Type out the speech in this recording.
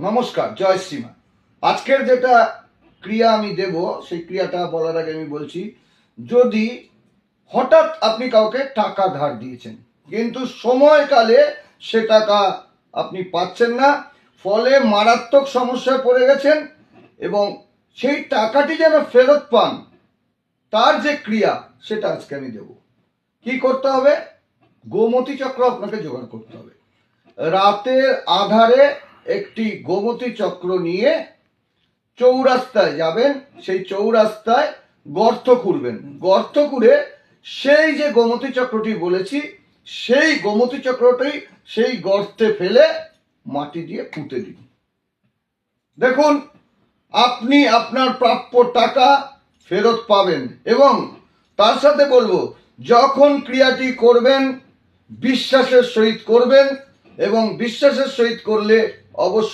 নমস্কার, জয় শ্রীমা। আজকের যেটা ক্রিয়া আমি দেব সেই ক্রিয়াটা বলার আগে আমি বলছি, যদি হঠাৎ আপনি কাউকে টাকা ধার দিয়েছেন কিন্তু সময়কালে সে টাকা আপনি পাচ্ছেন না, ফলে মারাত্মক সমস্যায় পড়ে গেছেন এবং সেই টাকাটি যেন ফেরত পান, তার যে ক্রিয়া সেটা আজকে আমি দেব। কি করতে হবে? গোমতী চক্র আপনাকে জোগাড় করতে হবে। রাতের আধারে একটি গোমতী চক্র নিয়ে চৌরাস্তায় যাবেন, সেই চৌরাস্তায় গর্ত খুঁড়বেন। গর্ত খুঁড়ে সেই যে গোমতী চক্রটি বলেছি সেই গোমতী চক্রটি সেই গর্তে ফেলে মাটি দিয়ে পুঁতে দিন। দেখুন, আপনি আপনার প্রাপ্য টাকা ফেরত পাবেন। এবং তার সাথে বলবো, যখন ক্রিয়াটি করবেন বিশ্বাসের সহিত করবেন, এবং বিশ্বাসের সহিত করলে অবশ্যই